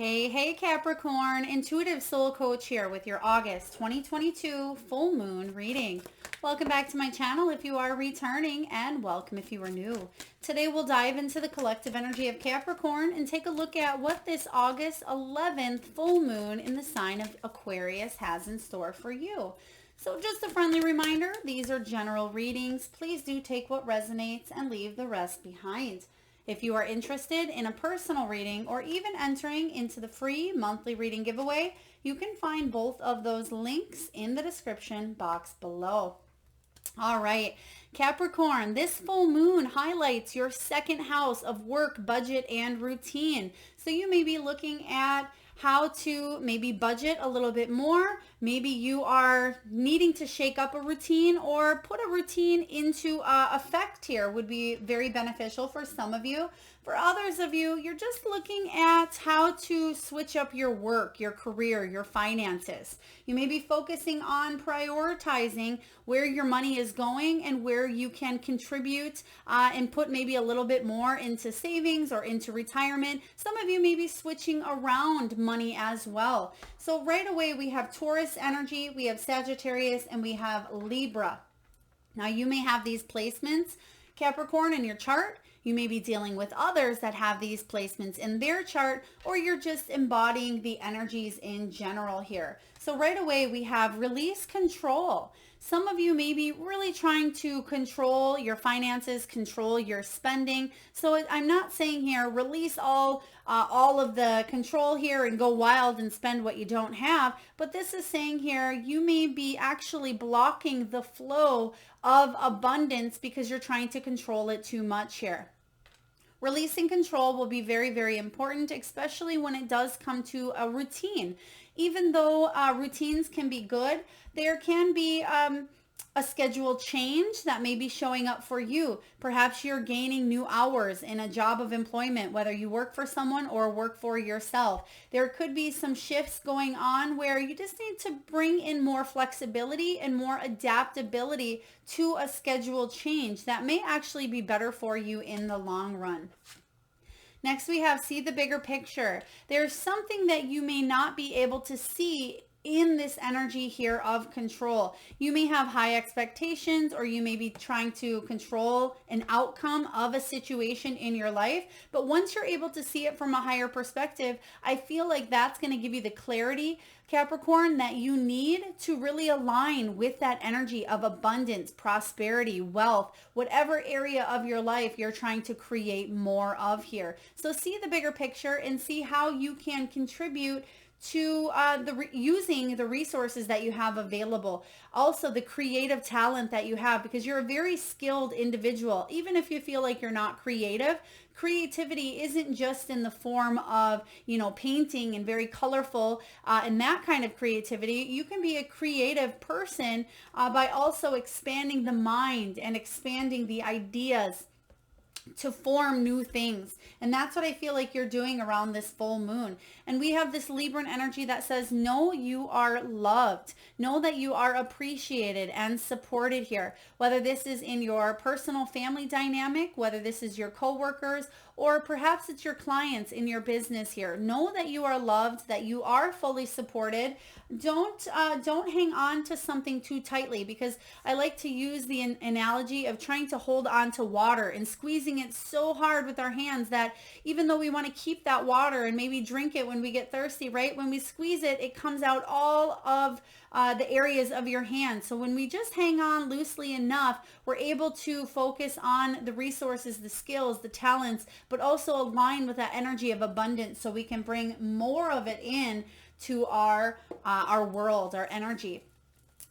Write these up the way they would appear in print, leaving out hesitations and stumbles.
Hey Capricorn, Intuitive Soul Coach here with your August 2022 full moon reading. Welcome back to my channel if you are returning, and welcome if you are new. Today we'll dive into the collective energy of Capricorn and take a look at what this August 11th full moon in the sign of Aquarius has in store for you. So just a friendly reminder, these are general readings. Please do take what resonates and leave the rest behind. If you are interested in a personal reading or even entering into the free monthly reading giveaway, you can find both of those links in the description box below. All right, Capricorn, this full moon highlights your second house of work, budget, and routine. So you may be looking at how to maybe budget a little bit more. Maybe you are needing to shake up a routine or put a routine into effect here would be very beneficial for some of you. For others of you, you're just looking at how to switch up your work, your career, your finances. You may be focusing on prioritizing where your money is going and where you can contribute and put maybe a little bit more into savings or into retirement. Some of you may be switching around money as well. So right away we have Taurus energy, we have Sagittarius, and we have Libra. Now you may have these placements, Capricorn, in your chart. You may be dealing with others that have these placements in their chart, or you're just embodying the energies in general here. So right away we have release control. Some of you may be really trying to control your finances, control your spending. So I'm not saying here release all of the control here and go wild and spend what you don't have. But this is saying here you may be actually blocking the flow of abundance because you're trying to control it too much here. Releasing control will be very, very important, especially when it does come to a routine. Even though routines can be good, there can be a schedule change that may be showing up for you. Perhaps you're gaining new hours in a job of employment, whether you work for someone or work for yourself. There could be some shifts going on where you just need to bring in more flexibility and more adaptability to a schedule change that may actually be better for you in the long run. Next, we have see the bigger picture. There's something that you may not be able to see in this energy here of control. You may have high expectations, or you may be trying to control an outcome of a situation in your life. But once you're able to see it from a higher perspective, I feel like that's going to give you the clarity, Capricorn, that you need to really align with that energy of abundance, prosperity, wealth, whatever area of your life you're trying to create more of here. So see the bigger picture and see how you can contribute to using the resources that you have available. Also the creative talent that you have, because you're a very skilled individual. Even if you feel like you're not creative, creativity isn't just in the form of, painting and very colorful and that kind of creativity. You can be a creative person by also expanding the mind and expanding the ideas to form new things. And that's what I feel like you're doing around this full moon. And we have this Libran energy that says, know you are loved. Know that you are appreciated and supported here. Whether this is in your personal family dynamic, whether this is your coworkers, or perhaps it's your clients in your business here. Know that you are loved, that you are fully supported. Don't hang on to something too tightly, because I like to use the analogy of trying to hold on to water and squeezing it so hard with our hands that even though we want to keep that water and maybe drink it when we get thirsty, right? When we squeeze it, it comes out all of the areas of your hand. So when we just hang on loosely enough, we're able to focus on the resources, the skills, the talents, but also align with that energy of abundance so we can bring more of it in to our world, our energy.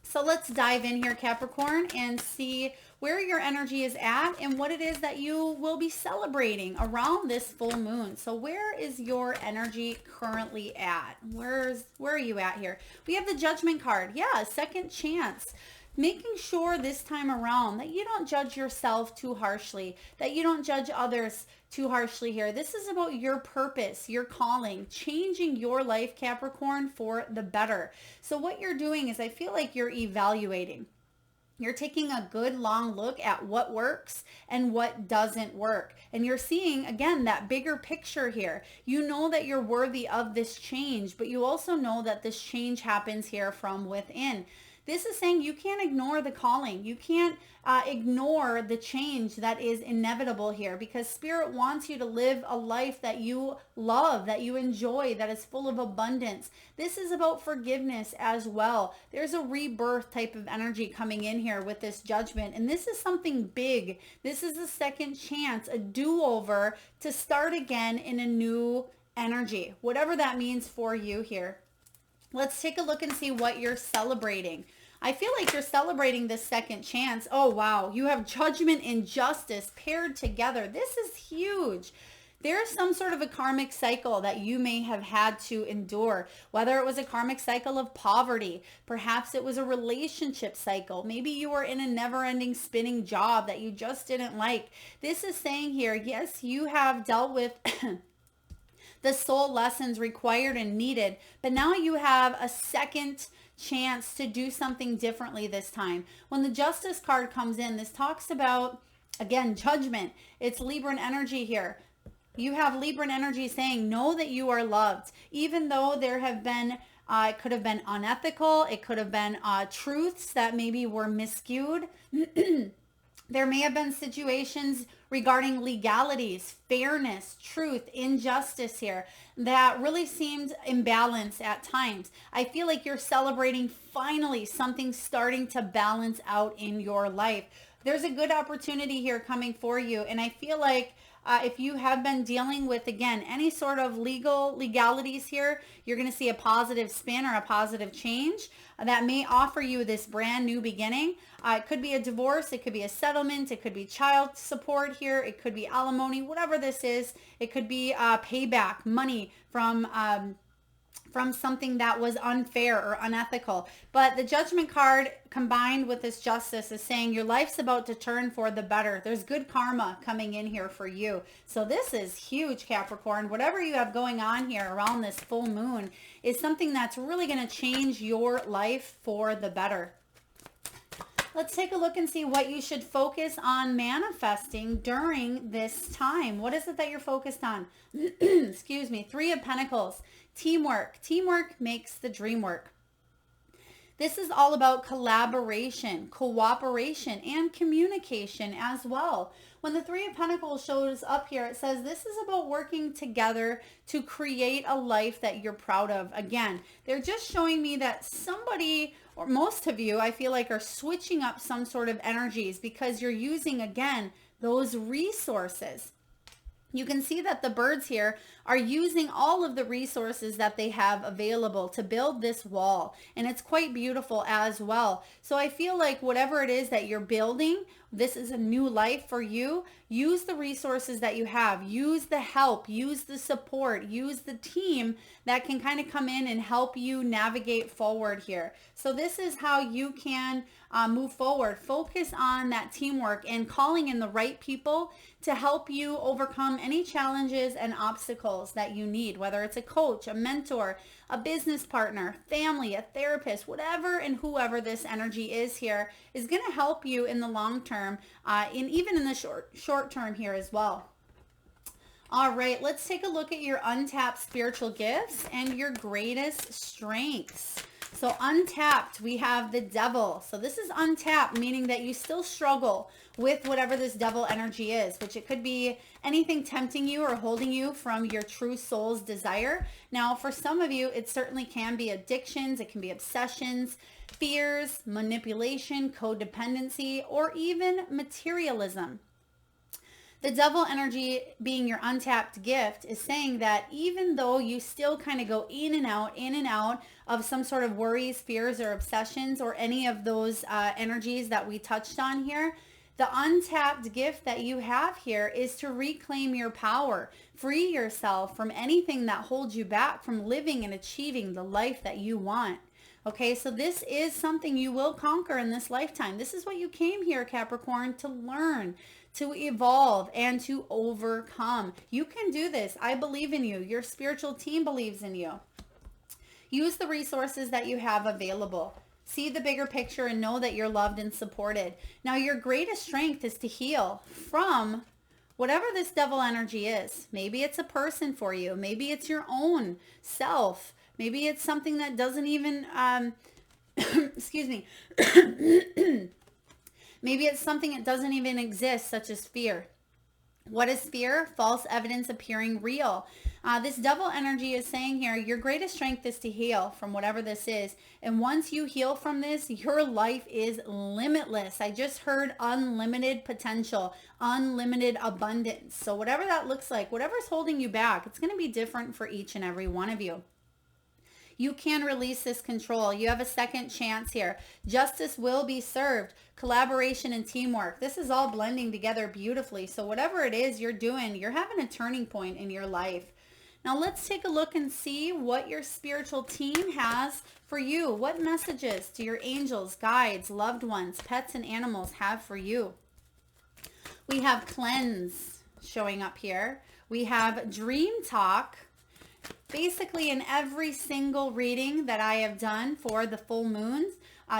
So let's dive in here, Capricorn, and see where your energy is at and what it is that you will be celebrating around this full moon. So where is your energy currently at? Where are you at here? We have the Judgment card. Yeah, second chance. Making sure this time around that you don't judge yourself too harshly, that you don't judge others too harshly here. This is about your purpose, your calling, changing your life, Capricorn, for the better. So what you're doing is I feel like you're evaluating. You're taking a good long look at what works and what doesn't work. And you're seeing, again, that bigger picture here. You know that you're worthy of this change, but you also know that this change happens here from within. This is saying you can't ignore the calling. You can't ignore the change that is inevitable here, because Spirit wants you to live a life that you love, that you enjoy, that is full of abundance. This is about forgiveness as well. There's a rebirth type of energy coming in here with this Judgment. And this is something big. This is a second chance, a do-over to start again in a new energy, whatever that means for you here. Let's take a look and see what you're celebrating. I feel like you're celebrating this second chance. Oh, wow. You have Judgment and Justice paired together. This is huge. There's some sort of a karmic cycle that you may have had to endure, whether it was a karmic cycle of poverty, perhaps it was a relationship cycle. Maybe you were in a never-ending spinning job that you just didn't like. This is saying here, yes, you have dealt with the soul lessons required and needed, but now you have a second chance to do something differently this time. When the Justice card comes in, this talks about, again, Judgment. It's Libran energy here. You have Libran energy saying, know that you are loved, even though there have been, it could have been unethical, it could have been truths that maybe were miscued. There may have been situations regarding legalities, fairness, truth, injustice here that really seemed imbalanced at times. I feel like you're celebrating finally something starting to balance out in your life. There's a good opportunity here coming for you. And I feel like if you have been dealing with, again, any sort of legalities here, you're going to see a positive spin or a positive change that may offer you this brand new beginning. It could be a divorce. It could be a settlement. It could be child support here. It could be alimony, whatever this is. It could be payback, money from something that was unfair or unethical. But the Judgment card combined with this Justice is saying your life's about to turn for the better. There's good karma coming in here for you. So this is huge, Capricorn. Whatever you have going on here around this full moon is something that's really going to change your life for the better. Let's take a look and see what you should focus on manifesting during this time. What is it that you're focused on? Excuse me. 3 of Pentacles. Teamwork. Teamwork makes the dream work. This is all about collaboration, cooperation, and communication as well. When the 3 of Pentacles shows up here, it says this is about working together to create a life that you're proud of. Again, they're just showing me that somebody, or most of you, I feel like, are switching up some sort of energies because you're using, again, those resources. You can see that the birds here are using all of the resources that they have available to build this wall. And it's quite beautiful as well. So I feel like whatever it is that you're building, this is a new life for you. Use the resources that you have. Use the help. Use the support. Use the team that can kind of come in and help you navigate forward here. So this is how you can move forward. Focus on that teamwork and calling in the right people to help you overcome any challenges and obstacles that you need, whether it's a coach, a mentor, a business partner, family, a therapist, whatever and whoever this energy is here is going to help you in the long term, even in the short term here as well. All right, let's take a look at your untapped spiritual gifts and your greatest strengths. So untapped, we have the Devil. So this is untapped, meaning that you still struggle with whatever this Devil energy is, which it could be anything tempting you or holding you from your true soul's desire. Now, for some of you, it certainly can be addictions, it can be obsessions, fears, manipulation, codependency, or even materialism. The Devil energy, being your untapped gift, is saying that even though you still kind of go in and out of some sort of worries, fears, or obsessions, or any of those energies that we touched on here, the untapped gift that you have here is to reclaim your power, free yourself from anything that holds you back from living and achieving the life that you want. Okay, so this is something you will conquer in this lifetime. This is what you came here, Capricorn, to learn, to evolve, and to overcome. You can do this. I believe in you. Your spiritual team believes in you. Use the resources that you have available. See the bigger picture and know that you're loved and supported. Now, your greatest strength is to heal from whatever this devil energy is. Maybe it's a person for you. Maybe it's your own self. Maybe it's something that doesn't even, excuse me. Maybe it's something that doesn't even exist, such as fear. What is fear? False evidence appearing real. This devil energy is saying here, your greatest strength is to heal from whatever this is. And once you heal from this, your life is limitless. I just heard unlimited potential, unlimited abundance. So whatever that looks like, whatever's holding you back, it's going to be different for each and every one of you. You can release this control. You have a second chance here. Justice will be served. Collaboration and teamwork. This is all blending together beautifully. So whatever it is you're doing, you're having a turning point in your life. Now let's take a look and see what your spiritual team has for you. What messages do your angels, guides, loved ones, pets, and animals have for you? We have cleanse showing up here. We have dream talk. Basically, in every single reading that I have done for the full moons,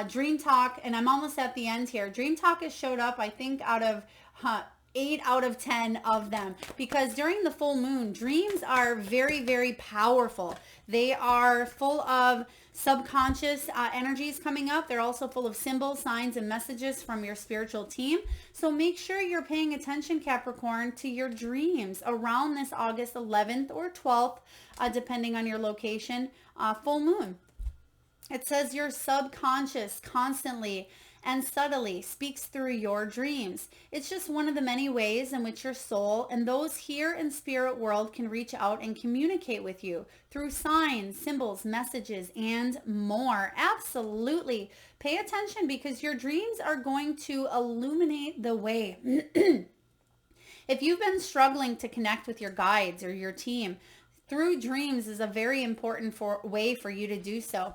Dream Talk, and I'm almost at the end here, Dream Talk has showed up, I think, out of 8 out of 10 of them, because during the full moon, dreams are very, very powerful. They are full of subconscious energies coming up. They're also full of symbols, signs, and messages from your spiritual team. So make sure you're paying attention, Capricorn, to your dreams around this August 11th or 12th, depending on your location, full moon. It says your subconscious constantly and subtly speaks through your dreams. It's just one of the many ways in which your soul and those here in spirit world can reach out and communicate with you through signs, symbols, messages, and more. Absolutely. Pay attention, because your dreams are going to illuminate the way. If you've been struggling to connect with your guides or your team, through dreams is a very important way for you to do so.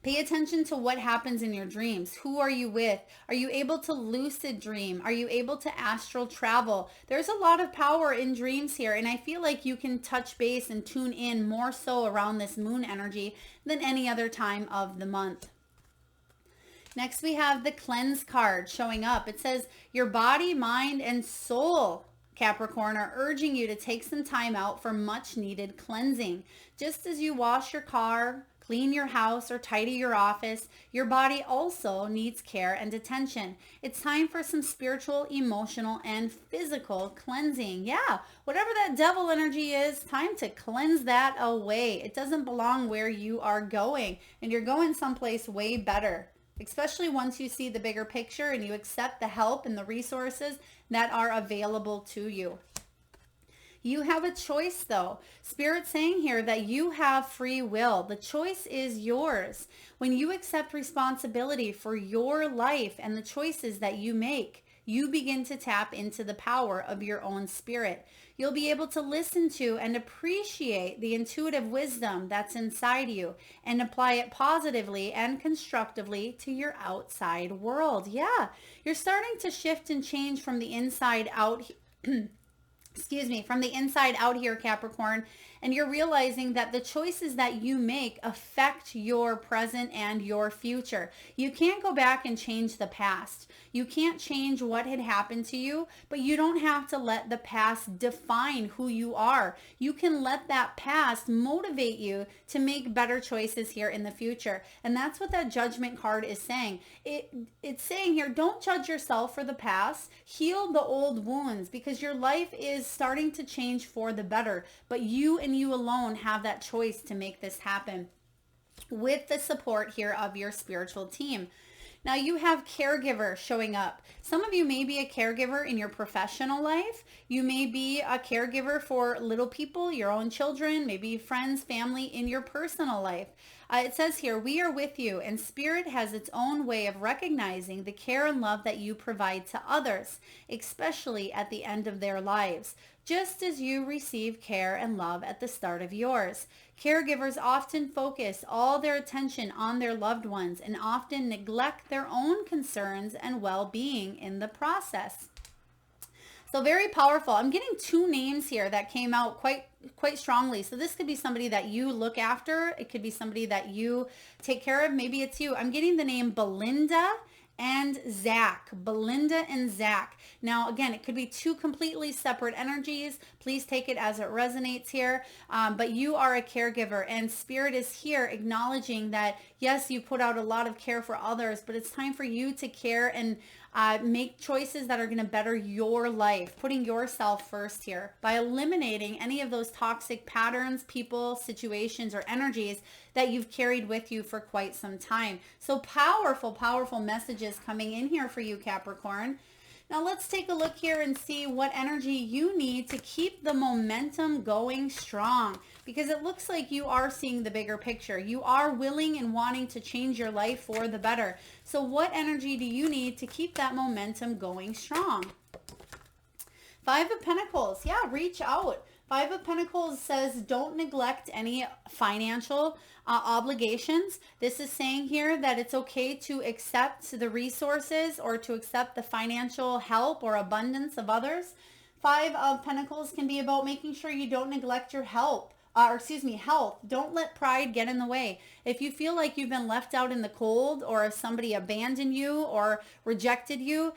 Pay attention to what happens in your dreams. Who are you with? Are you able to lucid dream? Are you able to astral travel? There's a lot of power in dreams here, and I feel like you can touch base and tune in more so around this moon energy than any other time of the month. Next, we have the cleanse card showing up. It says your body, mind, and soul, Capricorn, are urging you to take some time out for much needed cleansing. Just as you wash your car, clean your house, or tidy your office, your body also needs care and attention. It's time for some spiritual, emotional, and physical cleansing. Yeah, whatever that devil energy is, time to cleanse that away. It doesn't belong where you are going, and you're going someplace way better, especially once you see the bigger picture and you accept the help and the resources that are available to you. You have a choice, though. Spirit's saying here that you have free will. The choice is yours. When you accept responsibility for your life and the choices that you make, you begin to tap into the power of your own spirit. You'll be able to listen to and appreciate the intuitive wisdom that's inside you and apply it positively and constructively to your outside world. Yeah, you're starting to shift and change from the inside out. From the inside out here, Capricorn, and you're realizing that the choices that you make affect your present and your future. You can't go back and change the past. You can't change what had happened to you, but you don't have to let the past define who you are. You can let that past motivate you to make better choices here in the future. And that's what that judgment card is saying. It's saying here, don't judge yourself for the past. Heal the old wounds, because your life is starting to change for the better, but you and you alone have that choice to make this happen with the support here of your spiritual team. Now you have caregiver showing up. Some of you may be a caregiver in your professional life. You may be a caregiver for little people, your own children, maybe friends, family in your personal life. It says here, we are with you, and Spirit has its own way of recognizing the care and love that you provide to others, especially at the end of their lives, just as you receive care and love at the start of yours. Caregivers often focus all their attention on their loved ones and often neglect their own concerns and well-being in the process. So very powerful. I'm getting two names here that came out quite strongly. So this could be somebody that you look after. It could be somebody that you take care of. Maybe it's you. I'm getting the name Belinda and Zach. Belinda and Zach. Now, again, it could be two completely separate energies. Please take it as it resonates here. But you are a caregiver, and Spirit is here acknowledging that, yes, you put out a lot of care for others, but it's time for you to care and make choices that are going to better your life, putting yourself first here by eliminating any of those toxic patterns, people, situations, or energies that you've carried with you for quite some time. So powerful, powerful messages coming in here for you, Capricorn. Now let's take a look here and see what energy you need to keep the momentum going strong, because it looks like you are seeing the bigger picture. You are willing and wanting to change your life for the better. So what energy do you need to keep that momentum going strong? Five of Pentacles. Yeah, reach out. Five of Pentacles says don't neglect any financial obligations. This is saying here that it's okay to accept the resources or to accept the financial help or abundance of others. Five of Pentacles can be about making sure you don't neglect your health. Don't let pride get in the way. If you feel like you've been left out in the cold, or if somebody abandoned you or rejected you,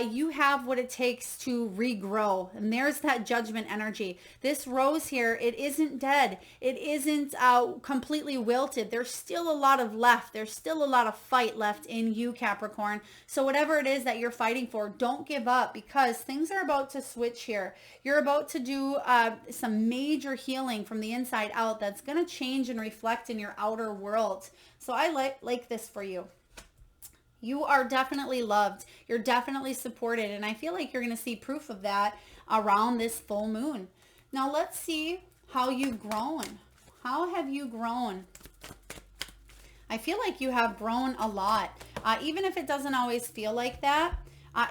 you have what it takes to regrow. And there's that judgment energy. This rose here, it isn't dead. It isn't completely wilted. There's still a lot of left. There's still a lot of fight left in you, Capricorn. So whatever it is that you're fighting for, don't give up, because things are about to switch here. You're about to do some major healing from the inside out that's going to change and reflect in your outer world. So I like this for you. You are definitely loved. You're definitely supported. And I feel like you're going to see proof of that around this full moon. Now let's see how you've grown. How have you grown? I feel like you have grown a lot. Even if it doesn't always feel like that.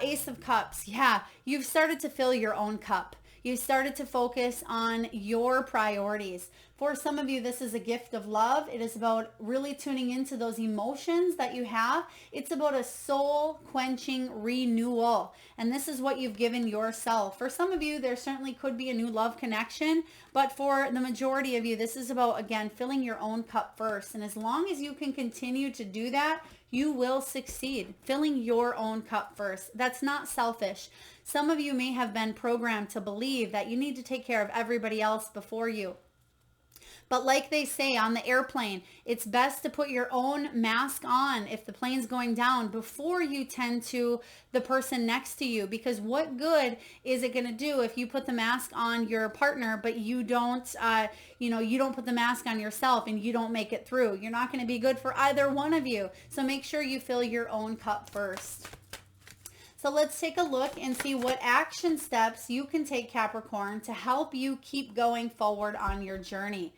Ace of Cups. Yeah, you've started to fill your own cup. You started to focus on your priorities. For some of you, this is a gift of love. It is about really tuning into those emotions that you have. It's about a soul quenching renewal. And this is what you've given yourself. For some of you, there certainly could be a new love connection. But for the majority of you, this is about, again, filling your own cup first. And as long as you can continue to do that, you will succeed. Filling your own cup first. That's not selfish. Some of you may have been programmed to believe that you need to take care of everybody else before you. But like they say on the airplane, it's best to put your own mask on if the plane's going down before you tend to the person next to you. Because what good is it going to do if you put the mask on your partner, but you don't, you don't put the mask on yourself and you don't make it through? You're not going to be good for either one of you. So make sure you fill your own cup first. So let's take a look and see what action steps you can take, Capricorn, to help you keep going forward on your journey.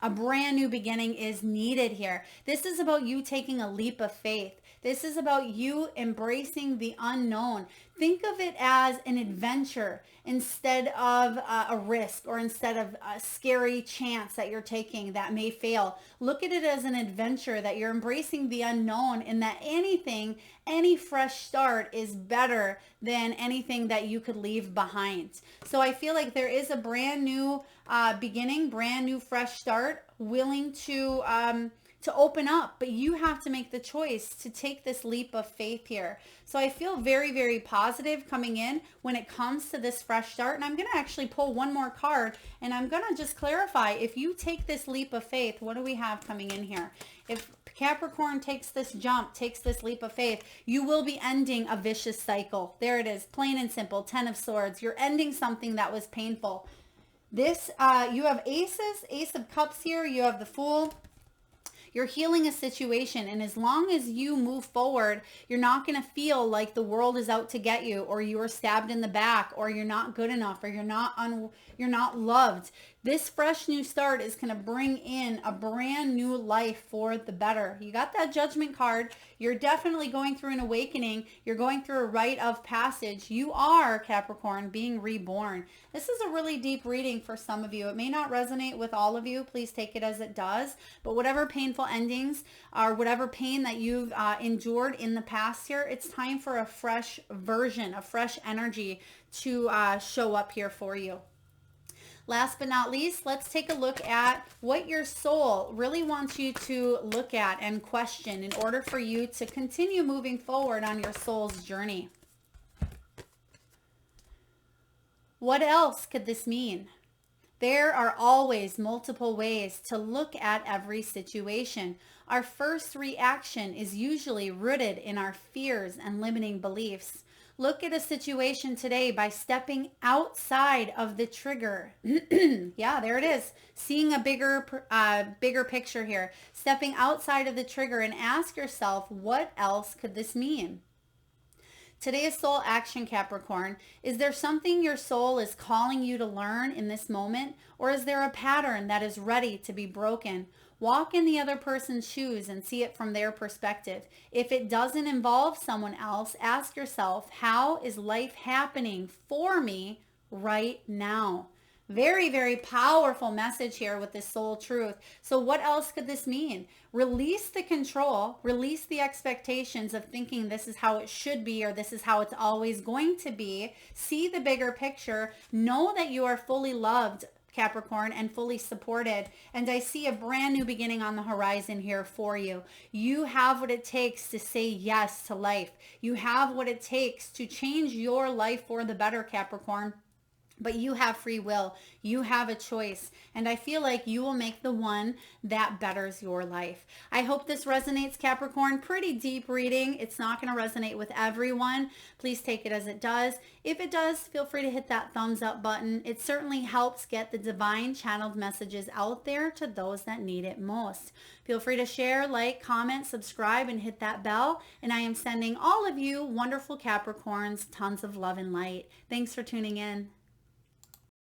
A brand new beginning is needed here. This is about you taking a leap of faith. This is about you embracing the unknown. Think of it as an adventure instead of a risk, or instead of a scary chance that you're taking that may fail. Look at it as an adventure, that you're embracing the unknown, and that any fresh start is better than anything that you could leave behind. So I feel like there is a brand new beginning, brand new fresh start, willing to open up, but you have to make the choice to take this leap of faith here. So I feel very, very positive coming in when it comes to this fresh start. And I'm going to actually pull one more card, and I'm going to just clarify, if you take this leap of faith, what do we have coming in here? If Capricorn takes this jump, takes this leap of faith, you will be ending a vicious cycle. There it is, plain and simple, 10 of Swords. You're ending something that was painful. This, you have Ace of Cups here, you have the Fool. You're healing a situation, and as long as you move forward, you're not going to feel like the world is out to get you, or you are stabbed in the back, or you're not good enough, or you're not loved. This fresh new start is going to bring in a brand new life for the better. You got that Judgment card. You're definitely going through an awakening. You're going through a rite of passage. You are, Capricorn, being reborn. This is a really deep reading for some of you. It may not resonate with all of you. Please take it as it does. But whatever painful endings or whatever pain that you've endured in the past here, it's time for a fresh version, a fresh energy to show up here for you. Last but not least, let's take a look at what your soul really wants you to look at and question in order for you to continue moving forward on your soul's journey. What else could this mean? There are always multiple ways to look at every situation. Our first reaction is usually rooted in our fears and limiting beliefs. Look at a situation today by stepping outside of the trigger. Yeah, there it is. Seeing a bigger picture here. Stepping outside of the trigger and ask yourself, what else could this mean? Today's soul action, Capricorn. Is there something your soul is calling you to learn in this moment? Or is there a pattern that is ready to be broken? Walk in the other person's shoes and see it from their perspective. If it doesn't involve someone else, ask yourself, how is life happening for me right now? Very, very powerful message here with this soul truth. So what else could this mean? Release the control, release the expectations of thinking this is how it should be or this is how it's always going to be. See the bigger picture. Know that you are fully loved, Capricorn, and fully supported. And I see a brand new beginning on the horizon here for you. You have what it takes to say yes to life. You have what it takes to change your life for the better, Capricorn. But you have free will. You have a choice. And I feel like you will make the one that betters your life. I hope this resonates, Capricorn. Pretty deep reading. It's not going to resonate with everyone. Please take it as it does. If it does, feel free to hit that thumbs up button. It certainly helps get the divine channeled messages out there to those that need it most. Feel free to share, like, comment, subscribe, and hit that bell. And I am sending all of you wonderful Capricorns tons of love and light. Thanks for tuning in.